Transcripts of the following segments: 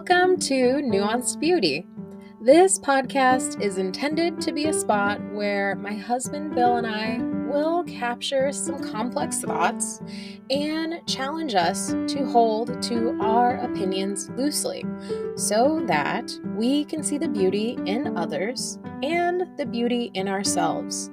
Welcome to Nuanced Beauty. This podcast is intended to be a spot where my husband Bill and I will capture some complex thoughts and challenge us to hold to our opinions loosely so that we can see the beauty in others and the beauty in ourselves.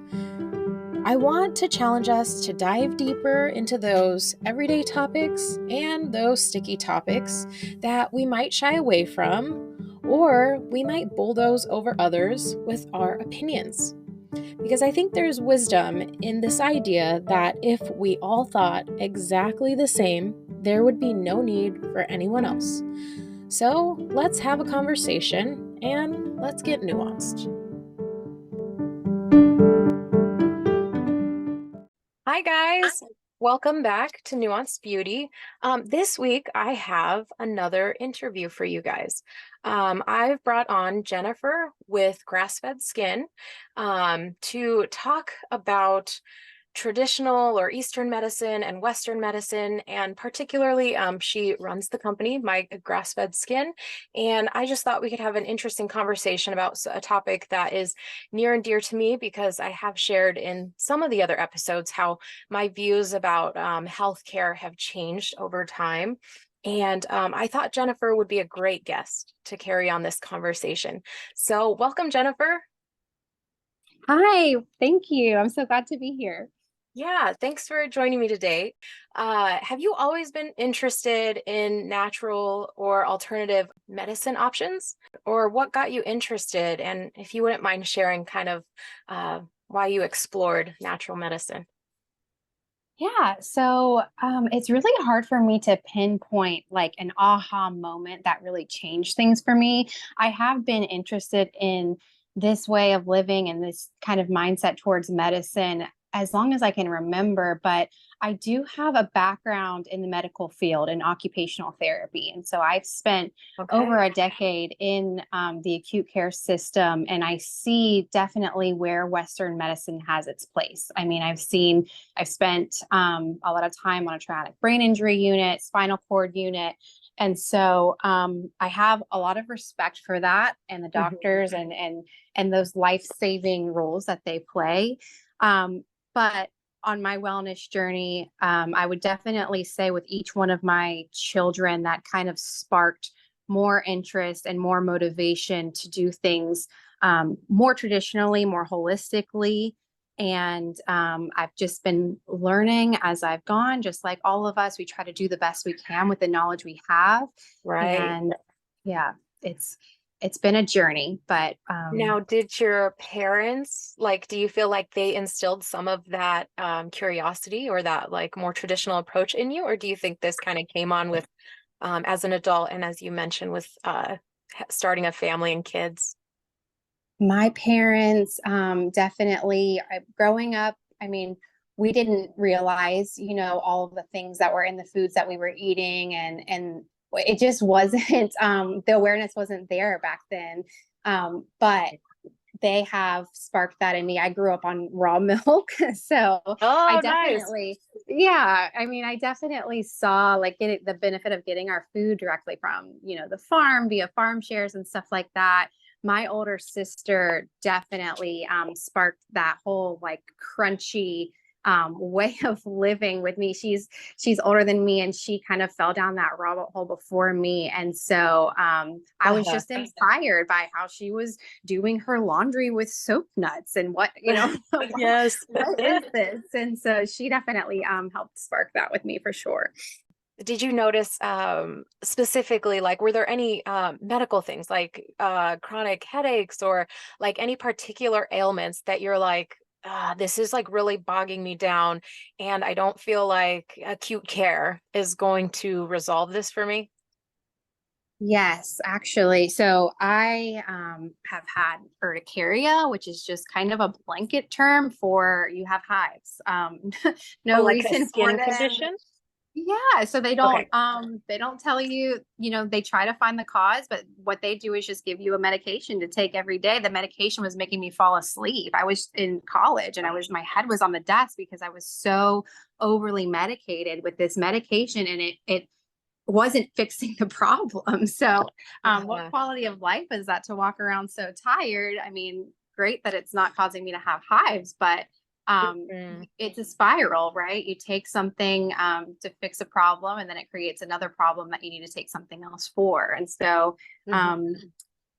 I want to challenge us to dive deeper into those everyday topics and those sticky topics that we might shy away from, or we might bulldoze over others with our opinions. Because I think there's wisdom in this idea that if we all thought exactly the same, there would be no need for anyone else. So let's have a conversation and let's get nuanced. Hi guys, welcome back to Nuanced Beauty. This week I have another interview for you guys. I've brought on Jennifer with Grass-Fed Skin to talk about traditional or Eastern medicine and Western medicine, and particularly she runs the company, My Grass-Fed Skin, and I just thought we could have an interesting conversation about a topic that is near and dear to me because I have shared in some of the other episodes how my views about healthcare have changed over time. And I thought Jennifer would be a great guest to carry on this conversation. So welcome, Jennifer. Hi, thank you. I'm so glad to be here. Yeah, thanks for joining me today. Have you always been interested in natural or alternative medicine options? Or what got you interested? And if you wouldn't mind sharing kind of why you explored natural medicine. Yeah, so it's really hard for me to pinpoint like an aha moment that really changed things for me. I have been interested in this way of living and this kind of mindset towards medicine as long as I can remember, but I do have a background in the medical field in occupational therapy. And so I've spent over a decade in the acute care system, and I see definitely where Western medicine has its place. I mean, I've spent a lot of time on a traumatic brain injury unit, spinal cord unit. And so I have a lot of respect for that and the doctors and those life-saving roles that they play. But on my wellness journey, I would definitely say with each one of my children that kind of sparked more interest and more motivation to do things more traditionally, more holistically. And I've just been learning as I've gone, just like all of us, we try to do the best we can with the knowledge we have. Right. And yeah, it's been a journey, but now, did your parents, like, do you feel like they instilled some of that curiosity or that like more traditional approach in you? Or do you think this kind of came on with as an adult and as you mentioned with starting a family and kids? my parents definitely growing up, I mean, we didn't realize, all of the things that were in the foods that we were eating, and it just wasn't the awareness wasn't there back then. But they have sparked that in me. I grew up on raw milk. So I definitely, yeah, I mean, I definitely saw like the benefit of getting our food directly from, the farm via farm shares and stuff like that. My older sister definitely sparked that whole like crunchy way of living with me. She's older than me, and she kind of fell down that rabbit hole before me. And so I was just inspired by how she was doing her laundry with soap nuts and what, Yes. what is this? And so she definitely helped spark that with me for sure. Did you notice specifically, like, were there any medical things like chronic headaches or like any particular ailments that you're like, this is like really bogging me down and I don't feel like acute care is going to resolve this for me? Yes, actually. So I have had urticaria, which is just kind of a blanket term for you have hives. No Like a reason for skin them. condition? Yeah, so they don't tell you, they try to find the cause, but what they do is just give you a medication to take every day. The medication was making me fall asleep. I was in college and my head was on the desk because I was so overly medicated with this medication, and it wasn't fixing the problem. So, what Uh-huh. quality of life is that to walk around so tired? I mean, great that it's not causing me to have hives, but Mhm. it's a spiral, right? You take something to fix a problem, and then it creates another problem that you need to take something else for. And so, Mhm. um,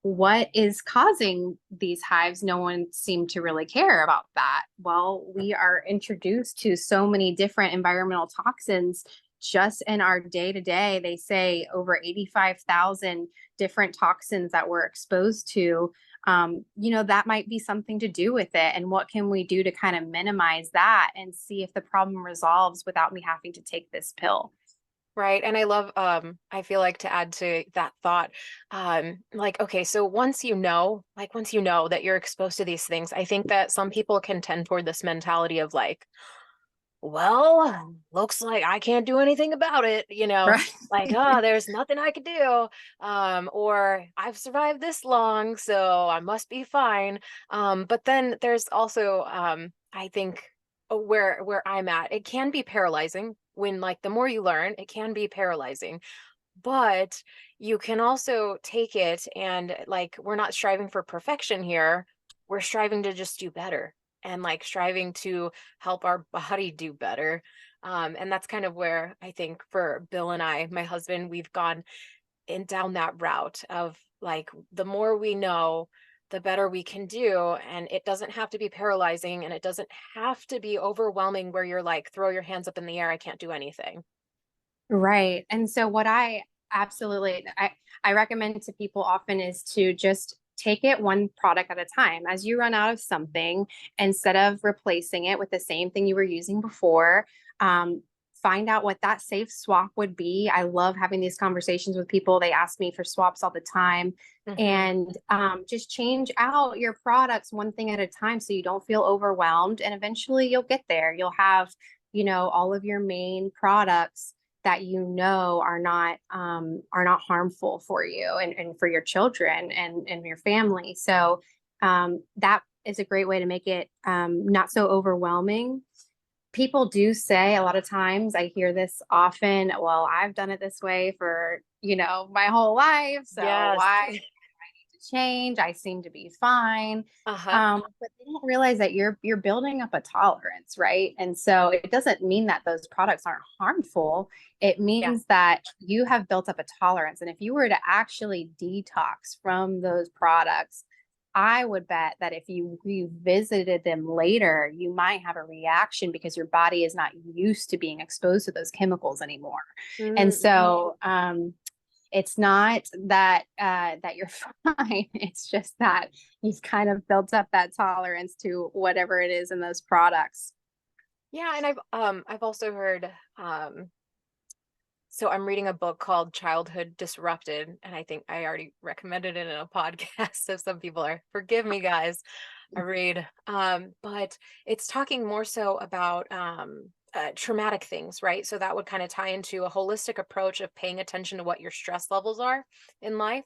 what is causing these hives? No one seemed to really care about that. Well, we are introduced to so many different environmental toxins just in our day to day. They say over 85,000 different toxins that we're exposed to. That might be something to do with it. And what can we do to kind of minimize that and see if the problem resolves without me having to take this pill? Right. And I love, I feel like to add to that thought, like, okay, so once you know that you're exposed to these things, I think that some people can tend toward this mentality of like, well, looks like I can't do anything about it, Right. like, oh, there's nothing I could do. Or I've survived this long, so I must be fine. But then there's also, I think where I'm at, it can be paralyzing when like the more you learn, it can be paralyzing. But you can also take it and like we're not striving for perfection here. We're striving to just do better and like striving to help our body do better. And that's kind of where I think for Bill and I, my husband, we've gone in down that route of like the more we know, the better we can do. And it doesn't have to be paralyzing and it doesn't have to be overwhelming where you're like, throw your hands up in the air, I can't do anything. Right. And so what I absolutely I recommend to people often is to just take it one product at a time. As you run out of something, instead of replacing it with the same thing you were using before, um, find out what that safe swap would be. I love having these conversations with people. They ask me for swaps all the time. Hmm. And just change out your products one thing at a time so you don't feel overwhelmed. And eventually you'll get there. You'll have, all of your main products that are not harmful for you and for your children and your family. So that is a great way to make it not so overwhelming. People do say a lot of times, I hear this often, well, I've done it this way for, my whole life. So Yes. why change? I seem to be fine. Uh-huh. But they don't realize that you're building up a tolerance, right? And so it doesn't mean that those products aren't harmful. It Yeah. means that you have built up a tolerance. And if you were to actually detox from those products, I would bet that if you revisited them later, you might have a reaction because your body is not used to being exposed to those chemicals anymore. And Mm. so, it's not that you're fine. It's just that you've kind of built up that tolerance to whatever it is in those products. Yeah, and I've also heard so I'm reading a book called Childhood Disrupted, and I think I already recommended it in a podcast, so some people are forgive me guys. I read. But it's talking more so about traumatic things, right? So that would kind of tie into a holistic approach of paying attention to what your stress levels are in life.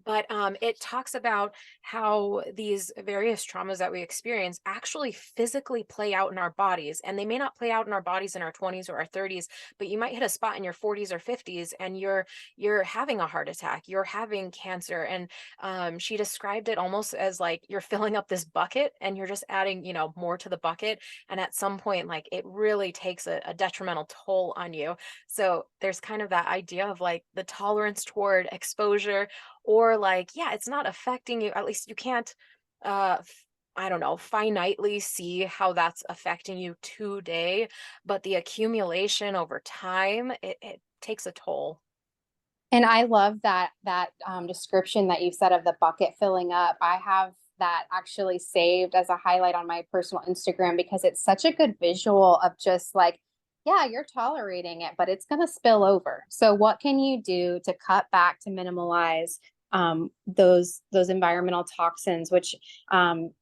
But it talks about how these various traumas that we experience actually physically play out in our bodies. And they may not play out in our bodies in our 20s or our 30s, but you might hit a spot in your 40s or 50s and you're having a heart attack, you're having cancer. And she described it almost as like you're filling up this bucket and you're just adding, more to the bucket. And at some point, like it really takes a detrimental toll on you. So there's kind of that idea of like the tolerance toward exposure, or like, yeah, it's not affecting you. At least you can't, I don't know, finitely see how that's affecting you today, but the accumulation over time, it takes a toll. And I love that description that you said of the bucket filling up. I have that actually saved as a highlight on my personal Instagram because it's such a good visual of just like, yeah, you're tolerating it, but it's going to spill over. So what can you do to cut back to minimalize those environmental toxins, which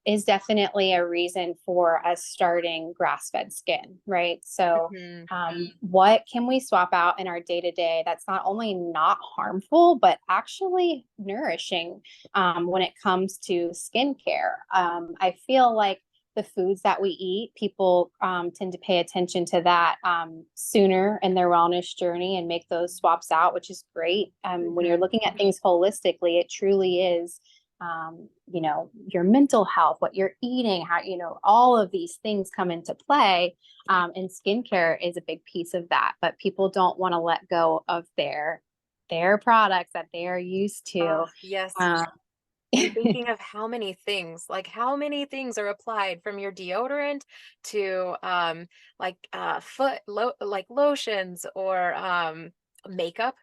is definitely a reason for us starting grass-fed skin, right? So Mhm. what can we swap out in our day to day that's not only not harmful, but actually nourishing when it comes to skincare? I feel like the foods that we eat. People tend to pay attention to that sooner in their wellness journey and make those swaps out, which is great. When you're Mhm. looking at things holistically, it truly is, your mental health, what you're eating, how, all of these things come into play. And skincare is a big piece of that, but people don't want to let go of their products that they are used Oh, to. yes. Um, And thinking of how many things are applied from your deodorant to like lotions or makeup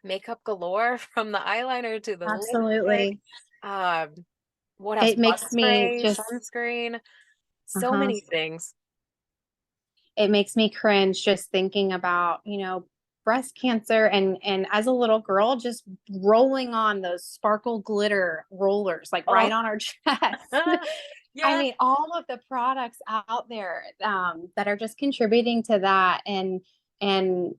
galore from the eyeliner to the lipstick. Absolutely. Um, what else? It Body makes me spray, just, sunscreen, so uh-huh. many things. It makes me cringe just thinking about, breast cancer and as a little girl, just rolling on those sparkle glitter rollers, like right Oh, on our chest. I yeah. mean, all of the products out there that are just contributing to that, and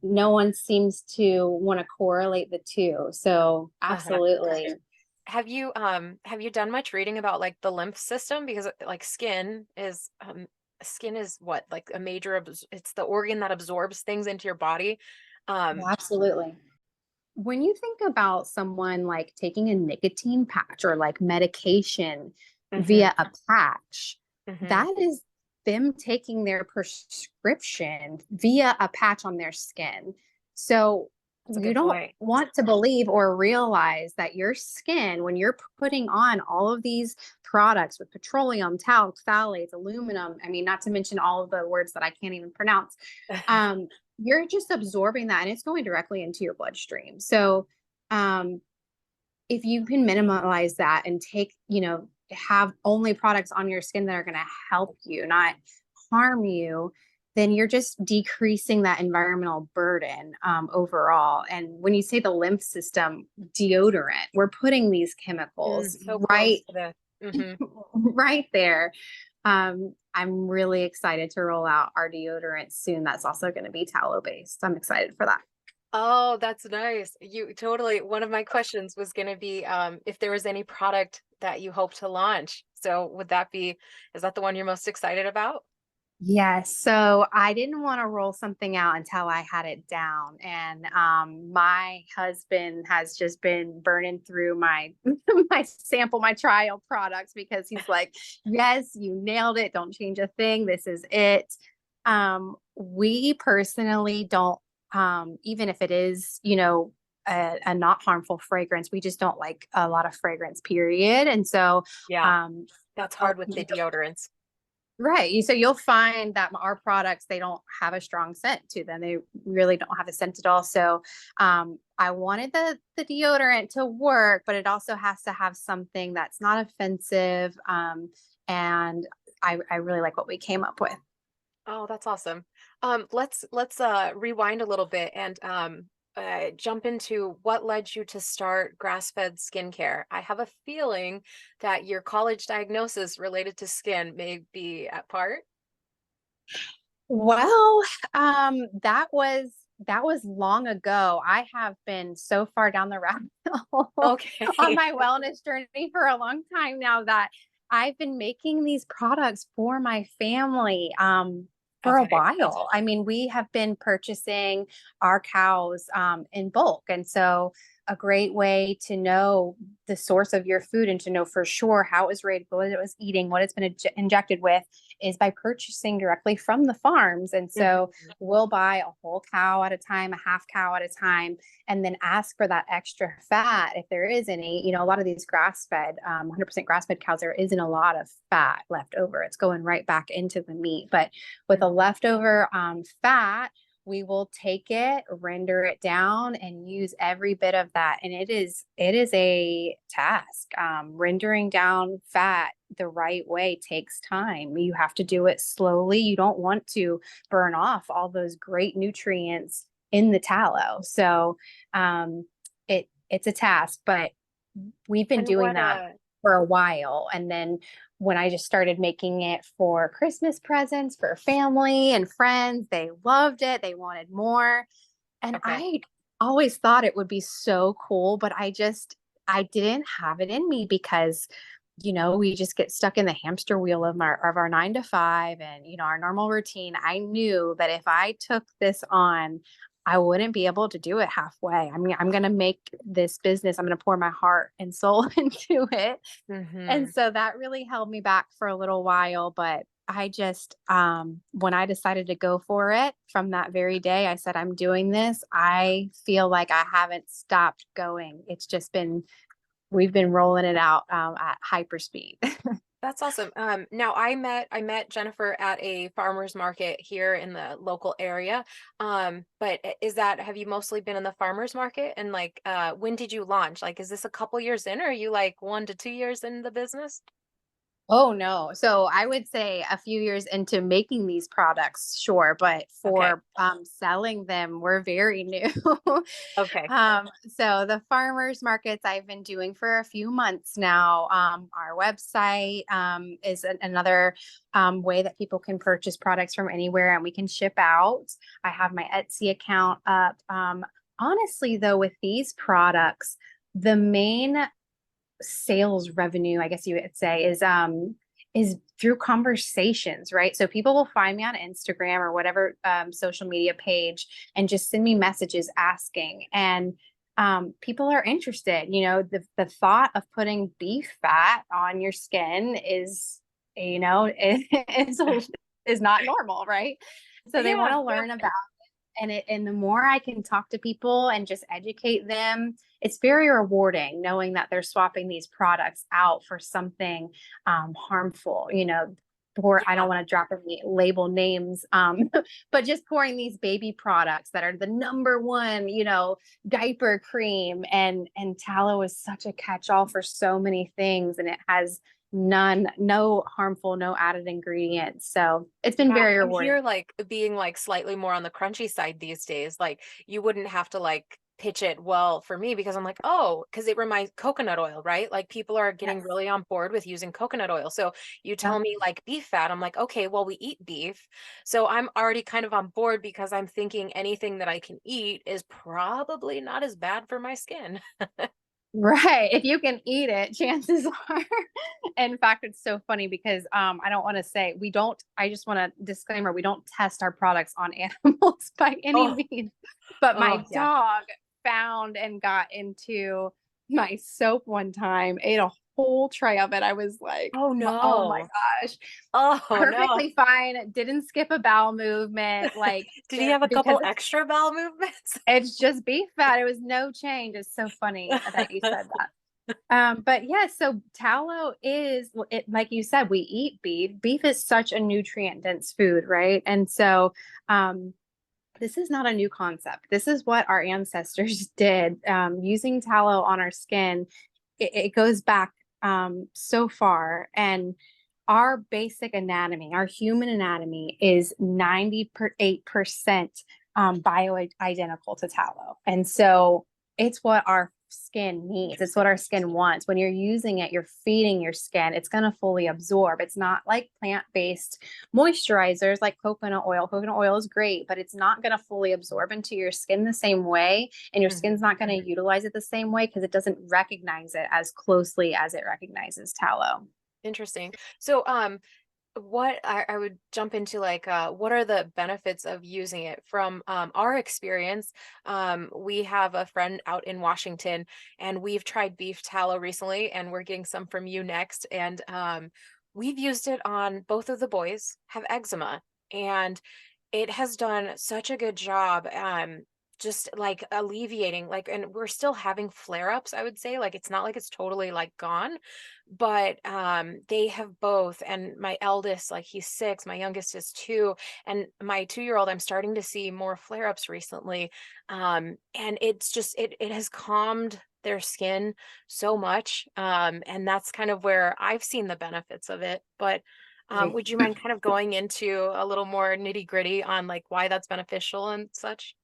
no one seems to want to correlate the two. So, 100%. absolutely. Have you done much reading about like the lymph system? Because like skin is what, like a it's the organ that absorbs things into your body. Um, Absolutely. When you think about someone like taking a nicotine patch or like medication mhm, via a patch, mhm. that is them taking their prescription via a patch on their skin. So That's a you good don't point. want to believe or realize that your skin, when you're putting on all of these products with petroleum, talc, phthalates, aluminum, I mean, not to mention all of the words that I can't even pronounce, um, you're just absorbing that and it's going directly into your bloodstream. So, um, if you can minimize that and have only products on your skin that are going to help you, not harm you, then you're just decreasing that environmental burden overall. And when you say the lymph system, deodorant, we're putting these chemicals So close right, to the. Mhm. right there. I'm really excited to roll out our deodorant soon. That's also going to be tallow based. I'm excited for that. Oh, that's nice. You totally. One of my questions was going to be if there was any product that you hope to launch. So is that the one you're most excited about? Yes. So I didn't want to roll something out until I had it down. And my husband has just been burning through my my trial products because he's like, yes, you nailed it. Don't change a thing. This is it. We personally don't, even if it is, a not harmful fragrance, we just don't like a lot of fragrance, period. And so Yeah, um, that's hard with the deodorants. right. So you'll find that our products, they don't have a strong scent to them. They really don't have a scent at all. So I wanted the deodorant to work, but it also has to have something that's not offensive. And I really like what we came up with. Oh, that's awesome. Let's rewind a little bit and jump into what led you to start grass-fed skincare. I have a feeling that your college diagnosis related to skin may be at part. Well, that was long ago. I have been so far down the rabbit hole on Okay. my wellness journey for a long time now that I've been making these products for my family for a Okay. while. I mean, we have been purchasing our cows in bulk, and so a great way to know the source of your food and to know for sure how it was raised, what it was eating, what it's been injected with is by purchasing directly from the farms. And so Mhm. we'll buy a whole cow at a time, a half cow at a time, and then ask for that extra fat if there is any. A lot of these grass fed, 100% grass fed cows, there isn't a lot of fat left over. It's going right back into the meat. But with a Mhm. leftover fat, we will take it, render it down, and use every bit of that. And it is a task. Rendering down fat the right way takes time. You have to do it slowly. You don't want to burn off all those great nutrients in the tallow. So it's a task, but we've been And doing what that for a while. And then when I just started making it for Christmas presents for family and friends, they loved it. They wanted more. And okay. I always thought it would be so cool, but I didn't have it in me because we just get stuck in the hamster wheel of our 9 to 5 and, our normal routine. I knew that if I took this on, I wouldn't be able to do it halfway. I mean, I'm going to make this business, I'm going to pour my heart and soul into it. And Mm-hmm. so that really held me back for a little while. But I just, when I decided to go for it from that very day, I said, I'm doing this. I feel like I haven't stopped going. It's just been, we've been rolling it out at hyper speed. That's awesome. Now I met Jennifer at a farmer's market here in the local area. But have you mostly been in the farmer's market? And like, when did you launch? Like, is this a couple years in, or are you like 1 to 2 years in the business? Oh no. So I would say a few years into making these products, sure, but Okay. for selling them, we're very new. Okay. So the farmers markets I've been doing for a few months now. Our website is another way that people can purchase products from anywhere and we can ship out. I have my Etsy account up. Honestly, though, with these products, the main sales revenue, I guess you would say, is through conversations, right? So people will find me on Instagram or whatever social media page and just send me messages asking. And people are interested. The thought of putting beef fat on your skin is not normal, right? So they want Yeah, to yeah. learn about and the more I can talk to people and just educate them, it's very rewarding knowing that they're swapping these products out for something harmful, or I Yeah. don't want to drop any label names, but just pouring these baby products that are the number one, diaper cream, and tallow is such a catch-all for so many things, and it has no harmful, no added ingredients. So it's been Yeah, very I'm rewarding. here like being like slightly more on the crunchy side these days. Like you wouldn't have to like pitch it well for me because I'm like, oh, because it reminds coconut oil, right? Like people are getting Yes. really on board with using coconut oil. So you tell Yep. me like beef fat, I'm like, okay, well, we eat beef. So I'm already kind of on board because I'm thinking anything that I can eat is probably not as bad for my skin. Right. If you can eat it, chances are. In fact, it's so funny because I don't want to say we don't, I just want to disclaimer, we don't test our products on animals by any Oh, means. But oh my yeah. dog found and got into my soap one time, ate a whole tray of it. I was like, Oh oh my no. gosh, Oh no. perfectly fine. Didn't skip a bowel movement. Like Did he there, have a because couple extra bowel movements? it's just beef fat. It was no change. It's so funny that you said that. But yeah, so tallow is well, it like you said, we eat beef. Beef is such a nutrient dense food, right? And so this is not a new concept. This is what our ancestors did. Using tallow on our skin, it goes back so far. And our basic anatomy, our human anatomy is 98% bioidentical to tallow. And so it's what our skin needs. It's what our skin wants. When you're using it, you're feeding your skin. It's going to fully absorb. It's not like plant-based moisturizers like coconut oil. Coconut oil is great, but it's not going to fully absorb into your skin the same way. And your Mhm. skin's not going to utilize it the same way because it doesn't recognize it as closely as it recognizes tallow. Interesting. So, what I would jump into like, what are the benefits of using it from our experience? We have a friend out in Washington, and we've tried beef tallow recently, and we're getting some from you next. And we've used it on both of the boys have eczema, and it has done such a good job. Just like alleviating like, and we're still having flare-ups, I would say. Like it's not like it's totally like gone, but they have both. And my eldest, like he's 6, my youngest is 2, and my 2-year-old, I'm starting to see more flare-ups recently. And it's just it has calmed their skin so much. And that's kind of where I've seen the benefits of it. But Right. would you mind kind of going into a little more nitty-gritty on like why that's beneficial and such?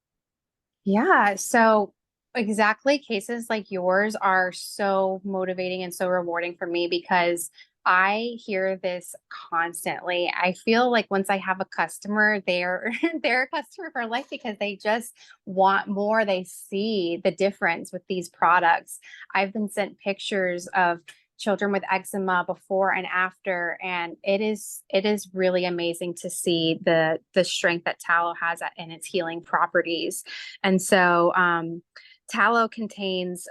Yeah, so exactly cases like yours are so motivating and so rewarding for me because I hear this constantly. I feel like once I have a customer, they're they're a customer for life because they just want more. They see the difference with these products. I've been sent pictures of children with eczema before and after, and it is really amazing to see the strength that tallow has in its healing properties. And so tallow contains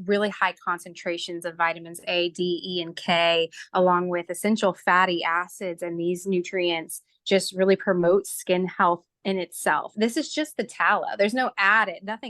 really high concentrations of vitamins A, D, E, and K, along with essential fatty acids, and these nutrients just really promote skin health in itself. This is just the tallow. There's nothing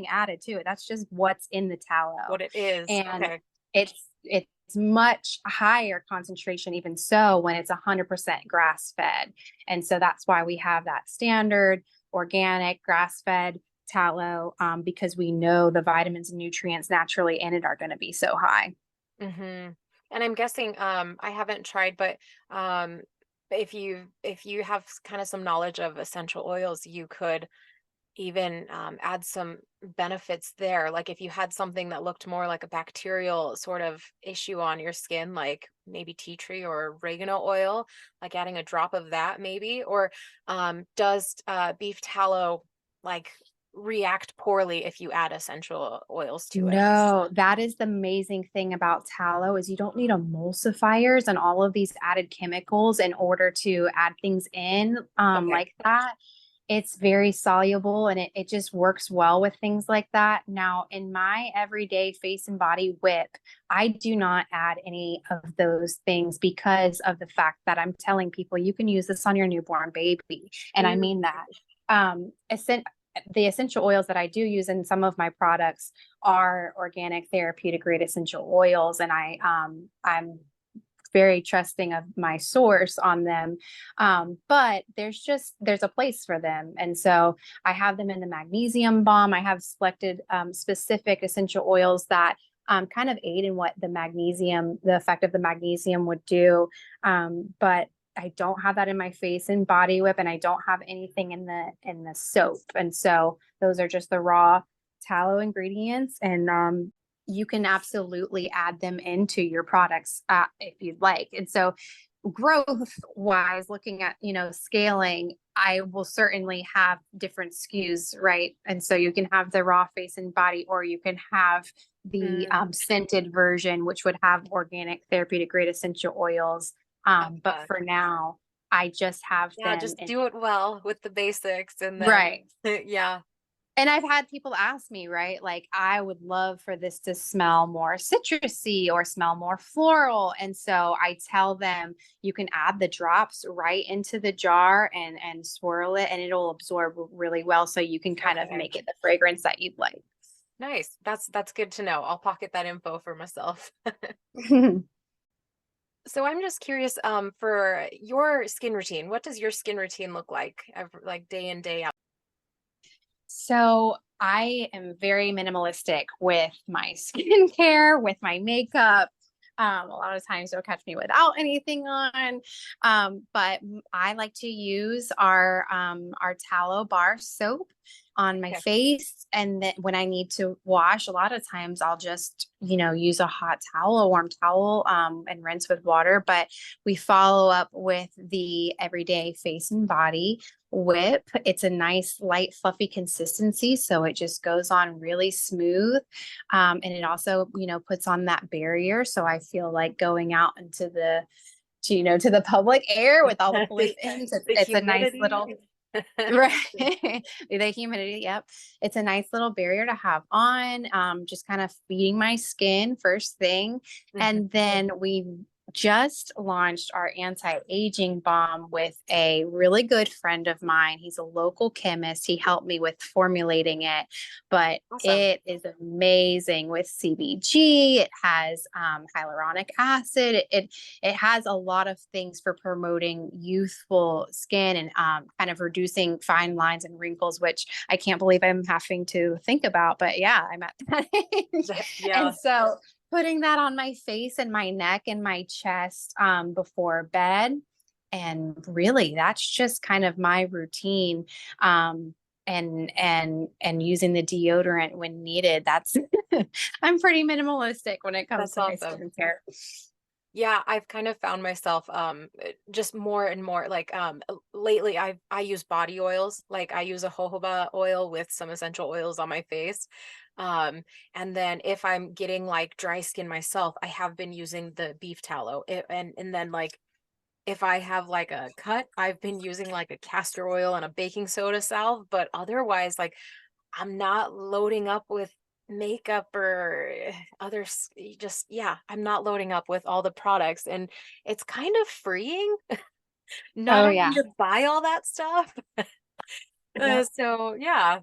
added to it. That's just what's in the tallow. What it is. And Okay. it's much higher concentration, even so, when it's 100% grass fed. And so that's why we have that standard organic grass fed tallow, because we know the vitamins and nutrients naturally in it are going to be so high. Mm-hmm. And I'm guessing, I haven't tried, but if you have kind of some knowledge of essential oils, you could even add some benefits there. Like if you had something that looked more like a bacterial sort of issue on your skin, like maybe tea tree or oregano oil, like adding a drop of that maybe, or does beef tallow like react poorly if you add essential oils to it? No, that is the amazing thing about tallow is you don't need emulsifiers and all of these added chemicals in order to add things in, Okay. like that. It's very soluble, and it just works well with things like that. Now, in my everyday face and body whip, I do not add any of those things because of the fact that I'm telling people you can use this on your newborn baby. And I Mm. mean that. Um, the essential oils that I do use in some of my products are organic therapeutic grade essential oils, and I'm very trusting of my source on them. But there's a place for them. And so I have them in the magnesium balm. I have selected specific essential oils that kind of aid in what the effect of the magnesium would do. But I don't have that in my face and body whip, and I don't have anything in the soap. And so those are just the raw tallow ingredients. And you can absolutely add them into your products if you'd like. And so growth wise, looking at, scaling, I will certainly have different SKUs, right? And so you can have the raw face and body, or you can have the Mm. scented version, which would have organic therapeutic grade essential oils. But Okay. for now, I just have Yeah, them just in. do it well with the basics and then Right. yeah. And I've had people ask me, right? Like, I would love for this to smell more citrusy or smell more floral. And so I tell them you can add the drops right into the jar and swirl it, and it'll absorb really well. So you can kind of Okay. make it the fragrance that you'd like. Nice. That's good to know. I'll pocket that info for myself. So I'm just curious, for your skin routine, what does your skin routine look like, like day in, day out? So I am very minimalistic with my skincare, with my makeup. A lot of times you'll catch me without anything on. But I like to use our tallow bar soap on my Okay. face. And then when I need to wash, a lot of times I'll just, use a hot towel, a warm towel, and rinse with water. But we follow up with the everyday face and body whip. It's a nice, light, fluffy consistency. So it just goes on really smooth. And it also, puts on that barrier. So I feel like going out into to the public air with all the pollutants. The It's a nice humidity. little, right. The humidity. Yep. It's a nice little barrier to have on, just kind of feeding my skin first thing. Mhm. And then we just launched our anti-aging balm with a really good friend of mine. He's a local chemist. He helped me with formulating it, but Awesome. it is amazing with CBG. It has hyaluronic acid. It has a lot of things for promoting youthful skin and kind of reducing fine lines and wrinkles, which I can't believe I'm having to think about. But yeah, I'm at that age. Yeah. And so putting that on my face and my neck and my chest before bed. And really, that's just kind of my routine. And using the deodorant when needed. That's I'm pretty minimalistic when it comes That's to my awesome. skincare. Yeah, I've kind of found myself just more and more like lately I use body oils. Like I use a jojoba oil with some essential oils on my face. Um and then if I'm getting like dry skin myself, I have been using the beef tallow. And then like if I have like a cut, I've been using like a castor oil and a baking soda salve, but otherwise like I'm not loading up with makeup or just yeah, I'm not loading up with all the products, and it's kind of freeing not Oh having yeah. to buy all that stuff. Yep. So yeah,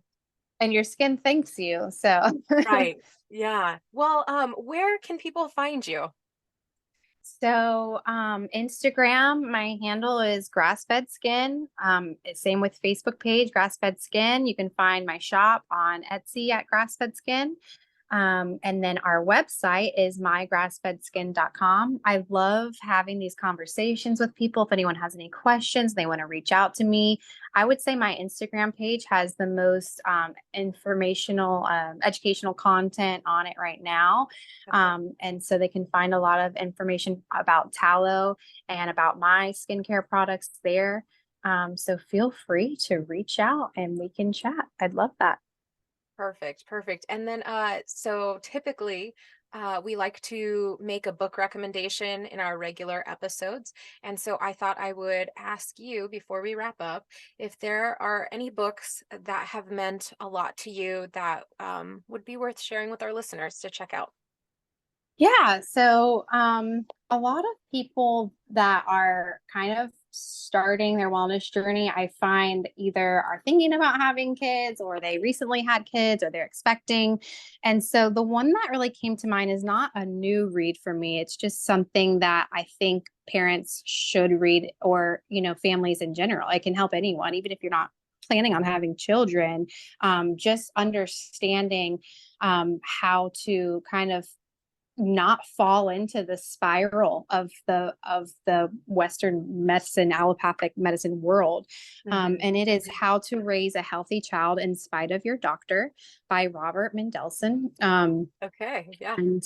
And your skin thanks you. So right. Yeah. Well, where can people find you? Instagram, my handle is grass-fed skin. Same with Facebook page, grass-fed skin. You can find my shop on Etsy at grass-fed skin. And then our website is mygrassfedskin.com. I love having these conversations with people. If anyone has any questions, they want to reach out to me. I would say my Instagram page has the most informational, educational content on it right now. Okay. And so they can find a lot of information about tallow and about my skincare products there. So feel free to reach out and we can chat. I'd love that. Perfect, perfect. And then so typically we like to make a book recommendation in our regular episodes. And so I thought I would ask you before we wrap up if there are any books that have meant a lot to you that would be worth sharing with our listeners to check out. Yeah, so a lot of people that are kind of starting their wellness journey, I find either are thinking about having kids or they recently had kids or they're expecting. And so the one that really came to mind is not a new read for me. It's just something that I think parents should read or, families in general. It can help anyone, even if you're not planning on having children. Just understanding how to kind of not fall into the spiral of the Western medicine, allopathic medicine world. Hmm. And it is How to Raise a Healthy Child in Spite of Your Doctor by Robert Mendelsohn. Okay, yeah. And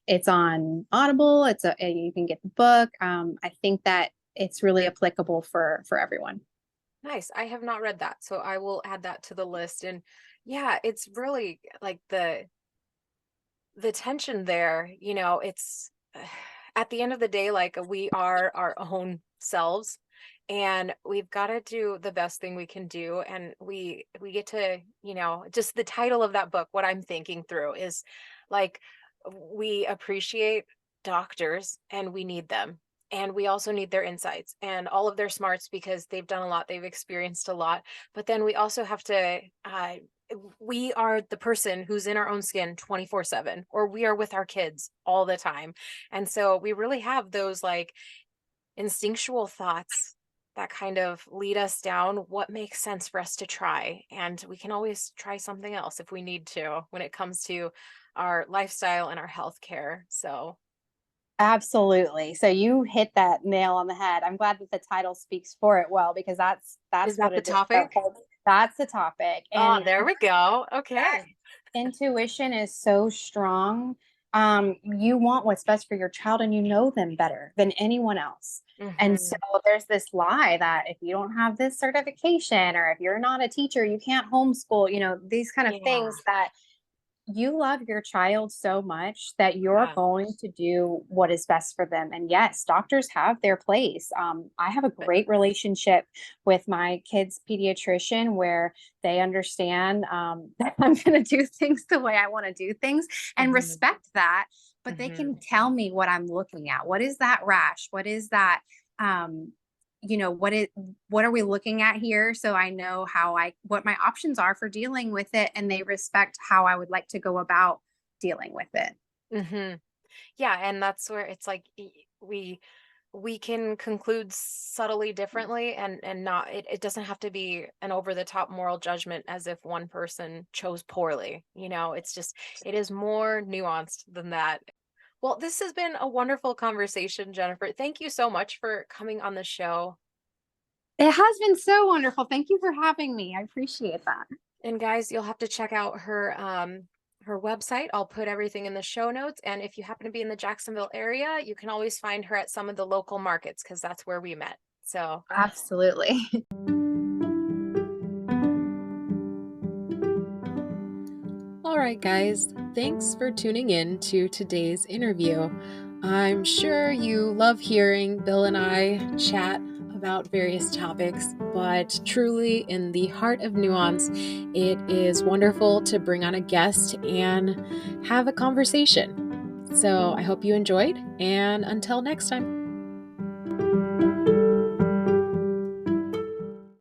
it's on Audible. You can get the book. I think that it's really applicable for everyone. Nice. I have not read that, so I will add that to the list. And yeah, it's really like the tension there, it's at the end of the day, like we are our own selves and we've got to do the best thing we can do. And we get to, just the title of that book, what I'm thinking through is like we appreciate doctors and we need them. And we also need their insights and all of their smarts because they've done a lot, they've experienced a lot. But then we also have to we are the person who's in our own skin 24/7, or we are with our kids all the time. And so we really have those like instinctual thoughts that kind of lead us down what makes sense for us to try. And we can always try something else if we need to when it comes to our lifestyle and our health care. So, Absolutely. So you hit that nail on the head. I'm glad that the title speaks for it well because is that's that what the it is. topic? That's the topic. Oh, And there we go. that Okay. intuition is so strong. You want what's best for your child and you know them better than anyone else. And so Hmm. there's this lie that if you don't have this certification or if you're not a teacher, you can't homeschool, these kind of Yeah. things that you love your child so much that you're Yeah. going to do what is best for them. And yes, doctors have their place. I have a But great relationship with my kids' pediatrician where they understand that I'm going to do things the way I want to do things and hmm respect that. But they hmm can tell me what I'm looking at. What is that rash? What is that? Um, what are we looking at here so I know what my options are for dealing with it and they respect how I would like to go about dealing with it. hmm Yeah, and that's where it's like we can conclude subtly differently and not it doesn't have to be an over the top moral judgment as if one person chose poorly. It's just it is more nuanced than that. Well, this has been a wonderful conversation, Jennifer. Thank you so much for coming on the show. It has been so wonderful. Thank you for having me. I appreciate that. And guys, you'll have to check out her her website. I'll put everything in the show notes. And if you happen to be in the Jacksonville area, you can always find her at some of the local markets because that's where we met. So, Absolutely. all right, guys, thanks for tuning in to today's interview. I'm sure you love hearing Bill and I chat about various topics, but truly, in the heart of nuance, it is wonderful to bring on a guest and have a conversation. So I hope you enjoyed, and until next time.